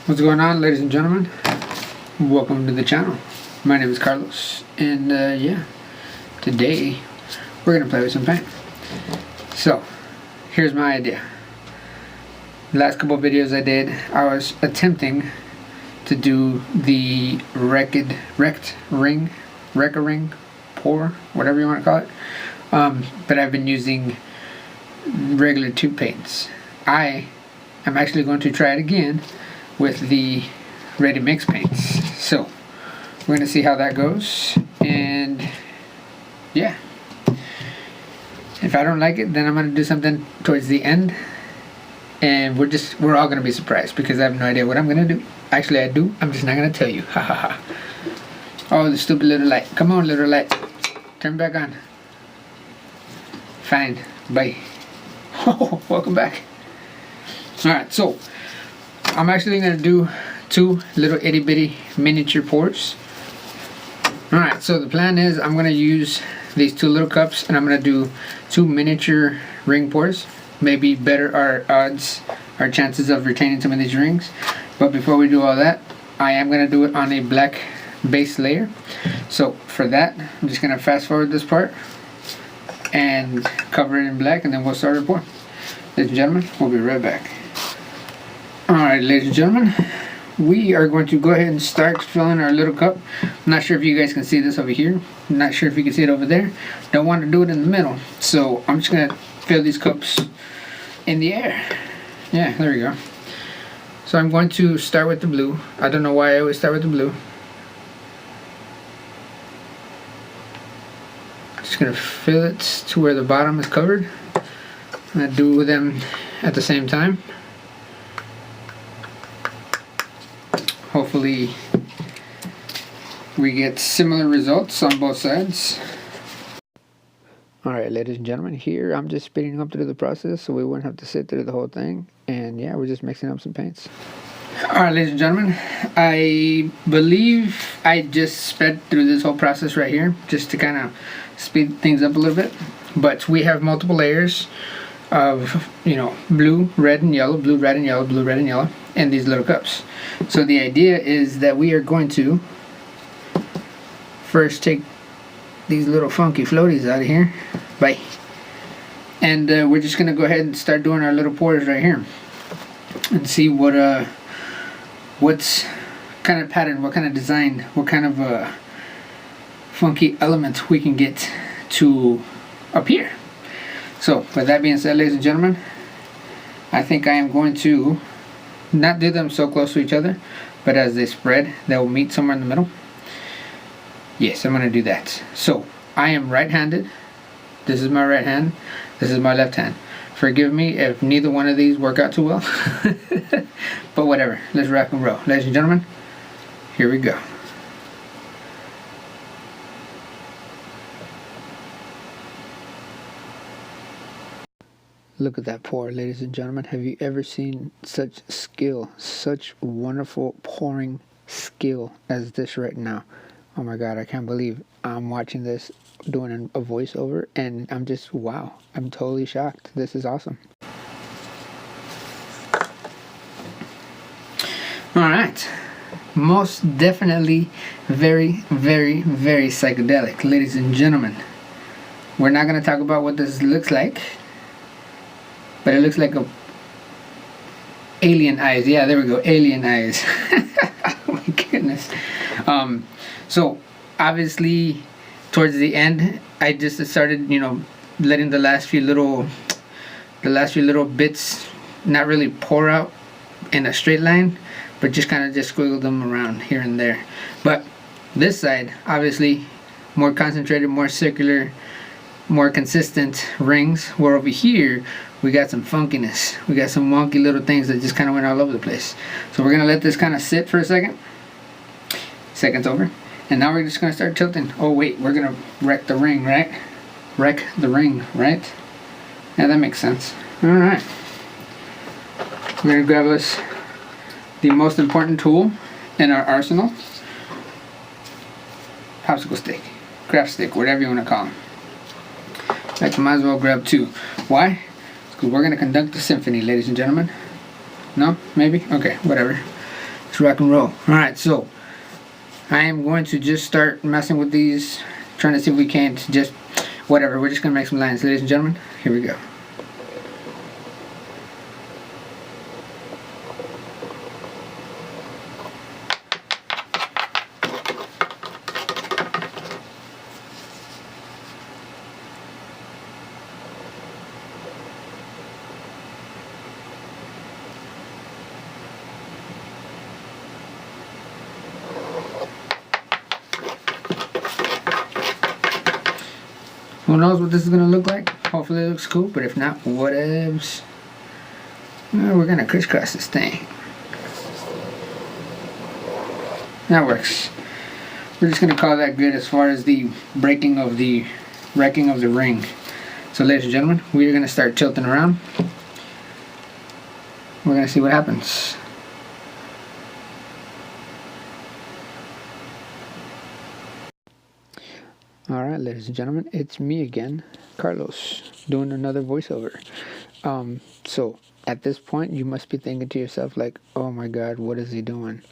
What's going on, ladies and gentlemen? Welcome to the channel. My name is Carlos, and yeah, today we're gonna play with some paint. So here's my idea. The last couple of videos I did, I was attempting to do the wreckaring, pour, whatever you want to call it, but I've been using regular tube paints. I am actually going to try it again with the ready mix paints. So we're gonna see how that goes, and yeah, if I don't like it, then I'm gonna do something towards the end, and we're all gonna be surprised because I have no idea what I'm gonna do. Actually, I do. I'm just not gonna tell you. Ha ha ha. Oh, the stupid little light. Come on, little light. Turn back on. Fine. Bye. Oh, welcome back. Alright, so I'm actually going to do two little itty bitty miniature pours. Alright, so the plan is I'm going to use these two little cups and I'm going to do two miniature ring pours. Maybe better our chances of retaining some of these rings. But before we do all that, I am going to do it on a black base layer. So for that, I'm just going to fast forward this part and cover it in black, and then we'll start our pour. Ladies and gentlemen, we'll be right back. Alright, ladies and gentlemen, we are going to go ahead and start filling our little cup. I'm not sure if you guys can see this over here. I'm not sure if you can see it over there. Don't want to do it in the middle. So I'm just going to fill these cups in the air. Yeah, there we go. So I'm going to start with the blue. I don't know why I always start with the blue. Just going to fill it to where the bottom is covered. I'm going to do them at the same time. Hopefully we get similar results on both sides. Alright, ladies and gentlemen, here I'm just speeding up through the process so we wouldn't have to sit through the whole thing. And yeah, we're just mixing up some paints. Alright, ladies and gentlemen, I believe I just sped through this whole process right here just to kind of speed things up a little bit. But we have multiple layers of, you know, blue, red, and yellow, blue, red, and yellow, blue, red, and yellow, in these little cups. So the idea is that we are going to first take these little funky floaties out of here. Bye. And we're just going to go ahead and start doing our little pours right here. And see what's kind of pattern, what kind of design, what kind of funky element we can get to appear. So with that being said, ladies and gentlemen, I think I am going to not do them so close to each other, but as they spread, they will meet somewhere in the middle. Yes, I'm going to do that. So I am right-handed. This is my right hand. This is my left hand. Forgive me if neither one of these work out too well. But whatever. Let's rock and roll. Ladies and gentlemen, here we go. Look at that pour, ladies and gentlemen. Have you ever seen such skill, such wonderful pouring skill as this right now? Oh my God, I can't believe I'm watching this, doing a voiceover, and I'm just, wow. I'm totally shocked. This is awesome. Alright. Most definitely very, very, very psychedelic, ladies and gentlemen. We're not going to talk about what this looks like, but it looks like a alien eyes. Yeah, there we go. Alien eyes. Oh my goodness. So obviously towards the end, I just started, you know, letting the last few little bits not really pour out in a straight line, but just kind of just squiggle them around here and there. But this side, obviously, more concentrated, more circular, more consistent rings, where over here we got some funkiness. We got some wonky little things that just kind of went all over the place. So we're gonna let this kind of sit for a second. Seconds over, and now we're just gonna start tilting. Oh wait, we're gonna wreck the ring, right? Wreck the ring, right? Yeah, that makes sense. All right, we're gonna grab us the most important tool in our arsenal: popsicle stick, craft stick, whatever you want to call them. I might as well grab two. Why? Because we're going to conduct a symphony, ladies and gentlemen. No? Maybe? Okay, whatever. Let's rock and roll. Alright, so I am going to just start messing with these, trying to see if we can't just, whatever, we're just going to make some lines. Ladies and gentlemen, here we go. Who knows what this is gonna look like? Hopefully it looks cool, but if not, whatevs. Well, we're gonna crisscross this thing. That works. We're just gonna call that good as far as the wrecking of the ring. So ladies and gentlemen, we're gonna start tilting around. We're gonna see what happens. Alright, ladies and gentlemen, it's me again, Carlos, doing another voiceover. So at this point you must be thinking to yourself like, oh my god, what is he doing?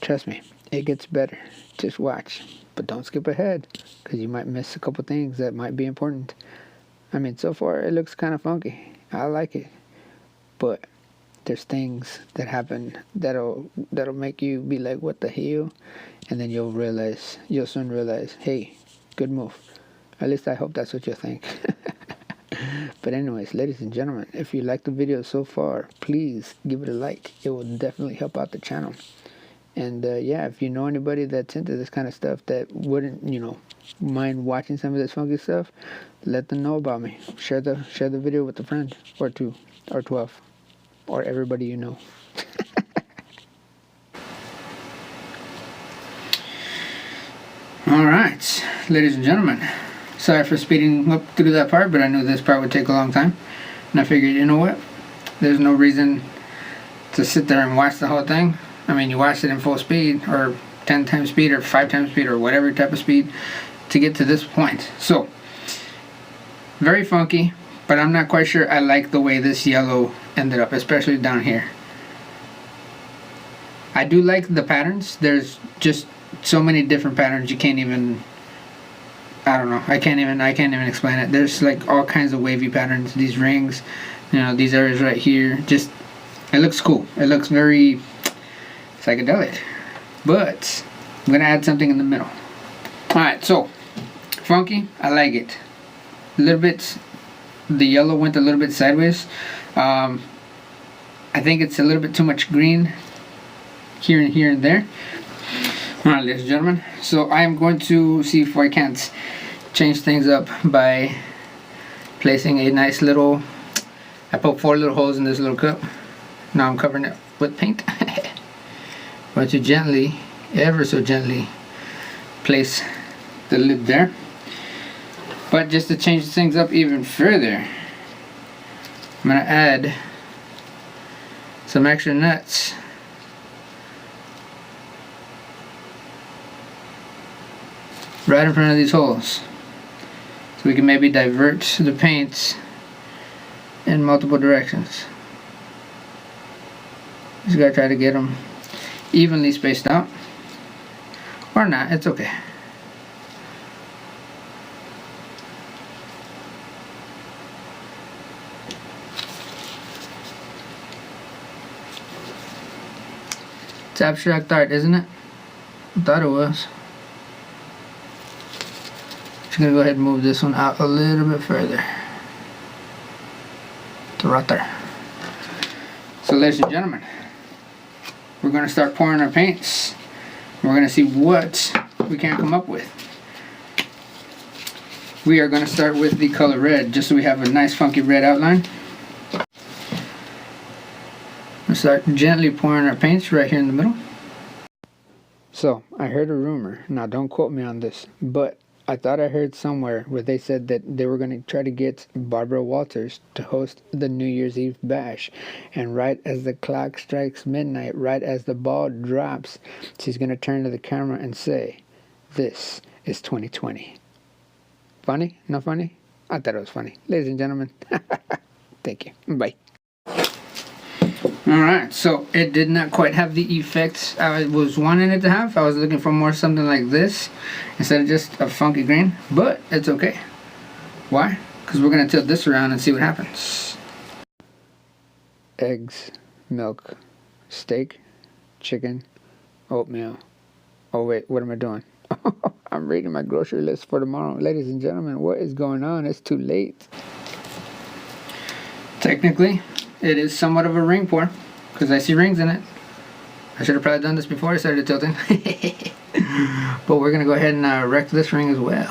Trust me, it gets better. Just watch, but don't skip ahead, because you might miss a couple things that might be important. I mean, so far it looks kind of funky. I like it, but there's things that happen that'll make you be like, what the hell? And then you'll soon realize, hey, good move. At least I hope that's what you think. But anyways, ladies and gentlemen, if you like the video so far, please give it a like. It will definitely help out the channel. And yeah, if you know anybody that's into this kind of stuff that wouldn't, mind watching some of this funky stuff, let them know about me. Share the video with a friend or 2 or 12 or everybody you know. Alright, ladies and gentlemen, sorry for speeding up through that part, but I knew this part would take a long time. And I figured, you know what? There's no reason to sit there and watch the whole thing. I mean, you watch it in full speed, or 10 times speed, or 5 times speed, or whatever type of speed to get to this point. So, very funky, but I'm not quite sure I like the way this yellow ended up, especially down here. I do like the patterns. There's just so many different patterns you can't even, I don't know, I can't even explain it. There's like all kinds of wavy patterns, these rings, these areas right here. Just, it looks cool. It looks very psychedelic, but I'm gonna add something in the middle. Alright, so funky, I like it a little bit. The yellow went a little bit sideways. I think it's a little bit too much green here and there. Alright, ladies and gentlemen, so I am going to see if I can't change things up by placing a nice little, I put 4 little holes in this little cup. Now I'm covering it with paint. But you gently, ever so gently, place the lid there. But just to change things up even further, I'm going to add some extra nuts. Right in front of these holes, so we can maybe divert the paints in multiple directions. Just gotta try to get them evenly spaced out, or not, it's okay. It's abstract art, isn't it? I thought it was. Just gonna go ahead and move this one out a little bit further to right there. So ladies and gentlemen, we're gonna start pouring our paints. We're gonna see what we can come up with. We are gonna start with the color red, just so we have a nice funky red outline. We'll start gently pouring our paints right here in the middle. So I heard a rumor, now don't quote me on this, but I thought I heard somewhere where they said that they were going to try to get Barbara Walters to host the New Year's Eve bash, and right as the clock strikes midnight, right as the ball drops, she's going to turn to the camera and say, "This is 2020. Funny? Not funny? I thought it was funny. Ladies and gentlemen, thank you. Bye. Alright, so it did not quite have the effects I was wanting it to have. I was looking for more something like this instead of just a funky green, but it's okay. Why? Because we're going to tilt this around and see what happens. Eggs, milk, steak, chicken, oatmeal. Oh wait, what am I doing? I'm reading my grocery list for tomorrow. Ladies and gentlemen, what is going on? It's too late. Technically, it is somewhat of a ring pour because I see rings in it. I should have probably done this before I started tilting. But we're going to go ahead and wreck this ring as well.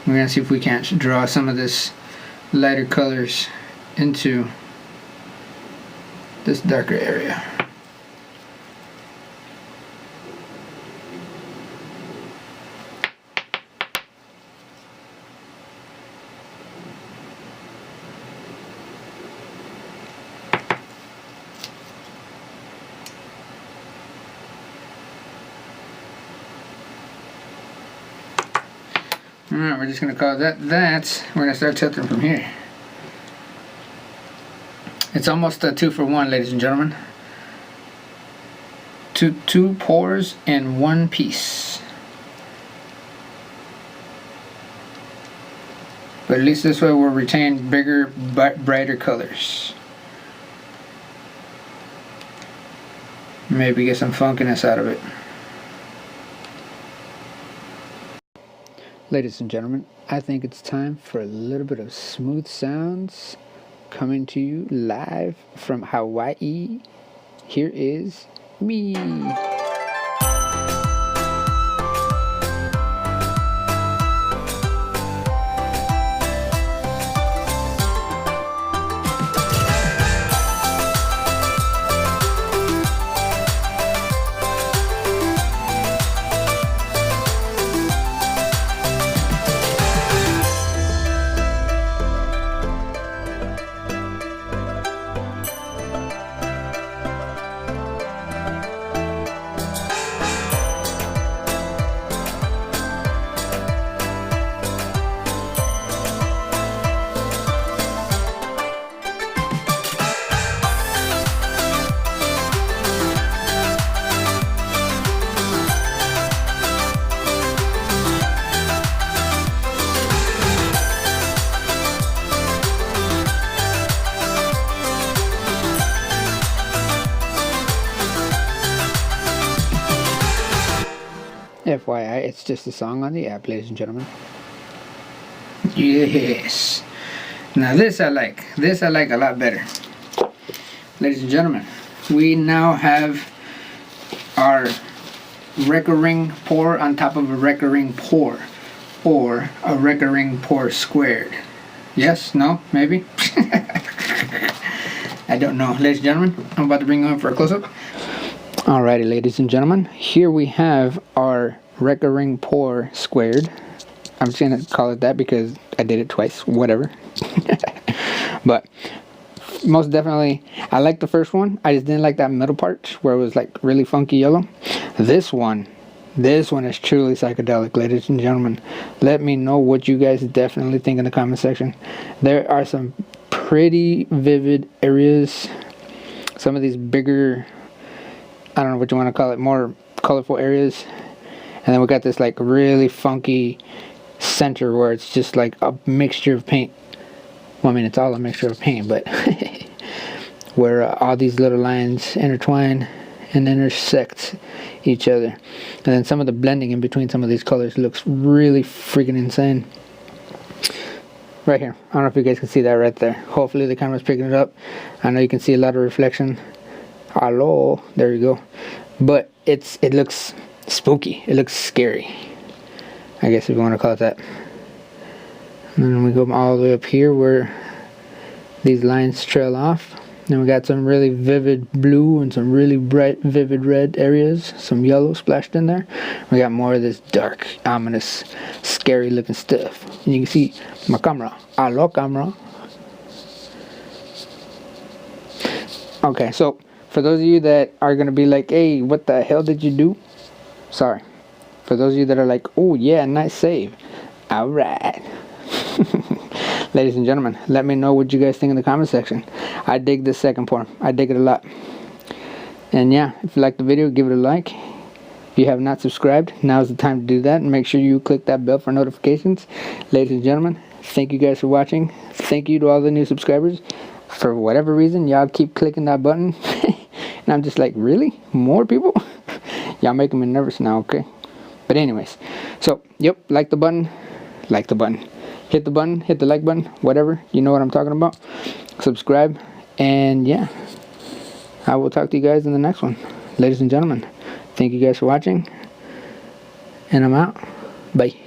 We're going to see if we can't draw some of this lighter colors into this darker area. Alright, we're just going to call that. We're going to start tilting from here. It's almost a 2-for-1, ladies and gentlemen. Two pours in one piece. But at least this way we'll retain bigger, brighter colors. Maybe get some funkiness out of it. Ladies and gentlemen, I think it's time for a little bit of smooth sounds coming to you live from Hawaii. Here is me. FYI, it's just a song on the app, ladies and gentlemen. Yes. Now this I like. This I like a lot better. Ladies and gentlemen, we now have our wreckaring pour on top of a wreckaring pour. Or a wreckaring pour squared. Yes? No? Maybe? I don't know. Ladies and gentlemen, I'm about to bring you in for a close-up. Alrighty, ladies and gentlemen, here we have our wreckaring pour squared. I'm just gonna call it that because I did it twice, whatever. But most definitely, I like the first one. I just didn't like that middle part where it was like really funky yellow. This one is truly psychedelic, ladies and gentlemen. Let me know what you guys definitely think in the comment section. There are some pretty vivid areas. Some of these bigger, I don't know what you want to call it, more colorful areas. And then we got this like really funky center where it's just like a mixture of paint. Well, I mean, it's all a mixture of paint, but where all these little lines intertwine and intersect each other. And then some of the blending in between some of these colors looks really freaking insane. Right here. I don't know if you guys can see that right there. Hopefully the camera's picking it up. I know you can see a lot of reflection. Hello. There you go. But it looks spooky. It looks scary, I guess, if you want to call it that. And then we go all the way up here where these lines trail off. Then we got some really vivid blue and some really bright vivid red areas, some yellow splashed in there. We got more of this dark, ominous, scary looking stuff. And you can see my camera. Hello, camera. Okay, so for those of you that are gonna be like, hey, what the hell did you do? Sorry. For those of you that are like, oh yeah, nice save, Alright. Ladies and gentlemen, let me know what you guys think in the comment section. I dig this second pour. I dig it a lot. And yeah, if you like the video, give it a like. If you have not subscribed, now's the time to do that. And make sure you click that bell for notifications. Ladies and gentlemen, thank you guys for watching. Thank you to all the new subscribers. For whatever reason, y'all keep clicking that button. And I'm just like, really? More people? Y'all making me nervous now, okay? But anyways, so, yep, like the button. Like the button. Hit the button, hit the like button, whatever. You know what I'm talking about. Subscribe. And yeah, I will talk to you guys in the next one. Ladies and gentlemen, thank you guys for watching. And I'm out. Bye.